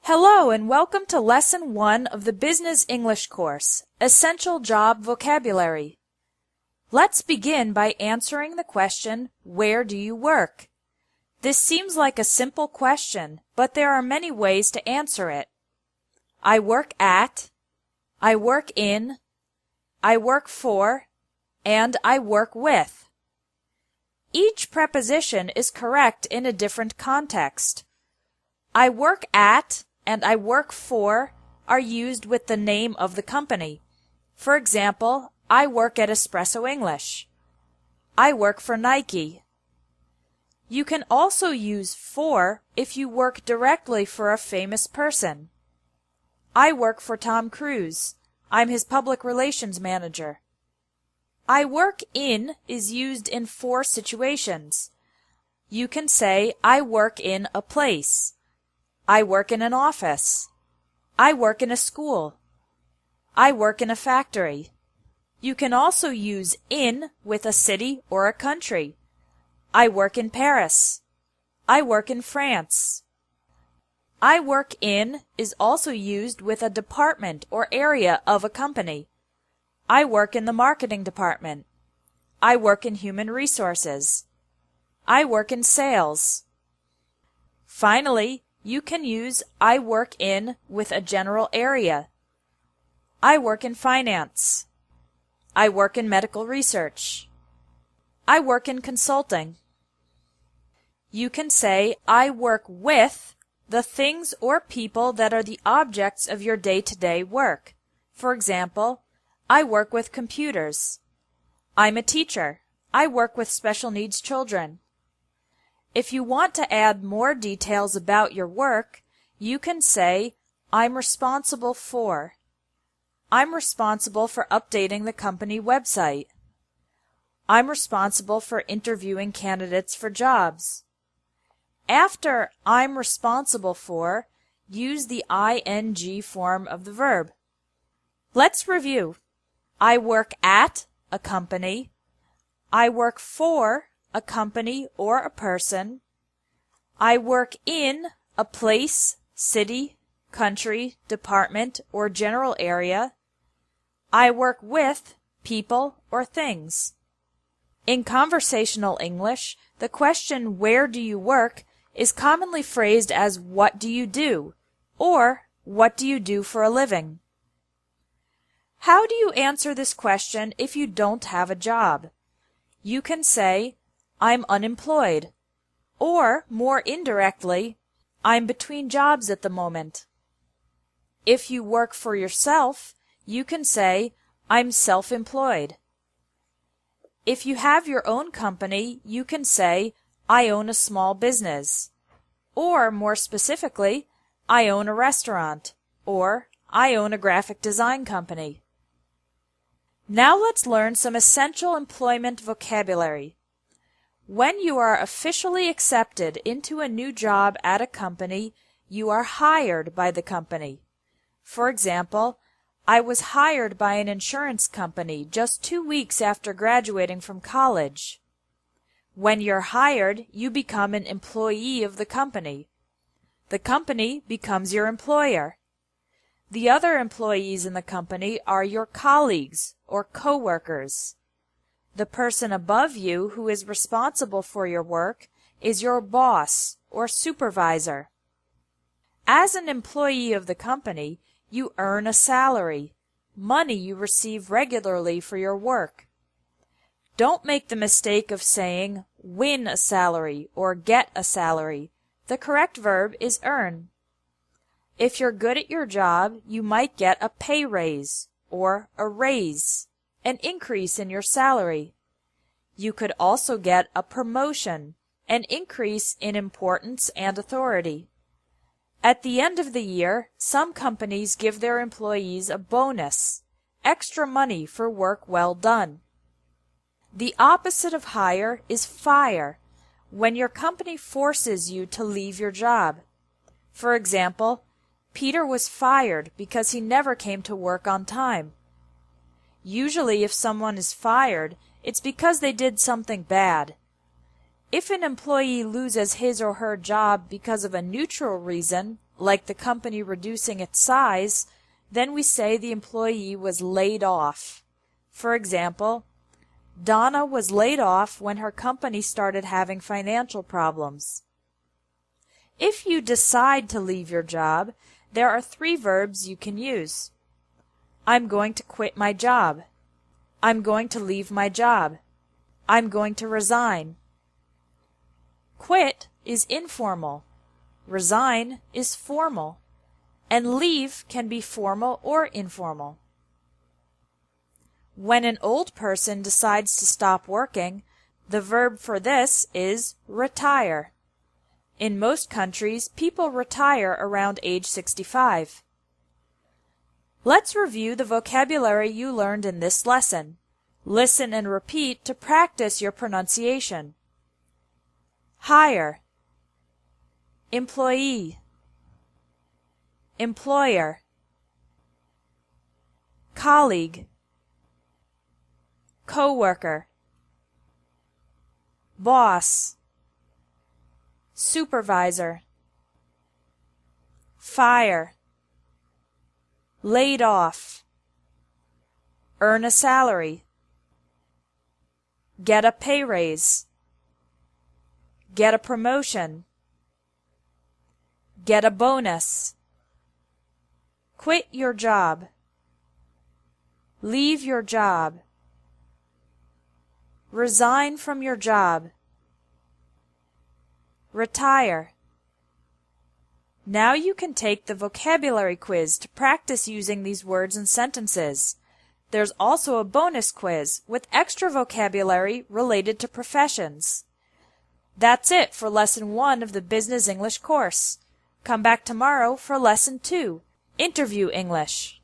Hello and welcome to Lesson 1 of the Business English course, Essential Job Vocabulary. Let's begin by answering the question, where do you work? This seems like a simple question, but there are many ways to answer it. I work at, I work in, I work for, and I work with. Each preposition is correct in a different context. I work at and I work for are used with the name of the company. For example, I work at Espresso English. I work for Nike. You can also use for if you work directly for a famous person. I work for Tom Cruise. I'm his public relations manager. I work in is used in 4 situations. You can say, I work in a place. I work in an office. I work in a school. I work in a factory. You can also use in with a city or a country. I work in Paris. I work in France. I work in is also used with a department or area of a company. I work in the marketing department. I work in human resources. I work in sales. Finally, you can use I work in with a general area. I work in finance. I work in medical research. I work in consulting. You can say I work with the things or people that are the objects of your day-to-day work. For example, I work with computers. I'm a teacher. I work with special needs children. If you want to add more details about your work, you can say, I'm responsible for. I'm responsible for updating the company website. I'm responsible for interviewing candidates for jobs. After I'm responsible for, use the ing form of the verb. Let's review. I work at a company. I work for a company or a person. I work in a place, city, country, department, or general area. I work with people or things. In conversational English, the question where do you work is commonly phrased as what do you do or what do you do for a living. How do you answer this question if you don't have a job? You can say, I'm unemployed, or more indirectly, I'm between jobs at the moment. If you work for yourself, you can say, I'm self-employed. If you have your own company, you can say, I own a small business, or more specifically, I own a restaurant, or I own a graphic design company. Now let's learn some essential employment vocabulary. When you are officially accepted into a new job at a company, you are hired by the company. For example, I was hired by an insurance company just 2 weeks after graduating from college. When you're hired, you become an employee of the company. The company becomes your employer. The other employees in the company are your colleagues or co-workers. The person above you who is responsible for your work is your boss or supervisor. As an employee of the company, you earn a salary, money you receive regularly for your work. Don't make the mistake of saying win a salary or get a salary. The correct verb is earn. If you're good at your job, you might get a pay raise or a raise, an increase in your salary. You could also get a promotion, an increase in importance and authority. At the end of the year, some companies give their employees a bonus, extra money for work well done. The opposite of hire is fire, when your company forces you to leave your job. For example, Peter was fired because he never came to work on time. Usually, if someone is fired, it's because they did something bad. If an employee loses his or her job because of a neutral reason, like the company reducing its size, then we say the employee was laid off. For example, Donna was laid off when her company started having financial problems. If you decide to leave your job, there are 3 verbs you can use. I'm going to quit my job. I'm going to leave my job. I'm going to resign. Quit is informal. Resign is formal. And leave can be formal or informal. When an old person decides to stop working, the verb for this is retire. In most countries, people retire around age 65. Let's review the vocabulary you learned in this lesson. Listen and repeat to practice your pronunciation. Hire, employee, employer, colleague, coworker, boss, supervisor, fire, laid off, earn a salary, get a pay raise, get a promotion, get a bonus, quit your job, leave your job, resign from your job, retire. Now you can take the vocabulary quiz to practice using these words and sentences. There's also a bonus quiz with extra vocabulary related to professions. That's it for Lesson 1 of the Business English course. Come back tomorrow for Lesson 2, Interview English.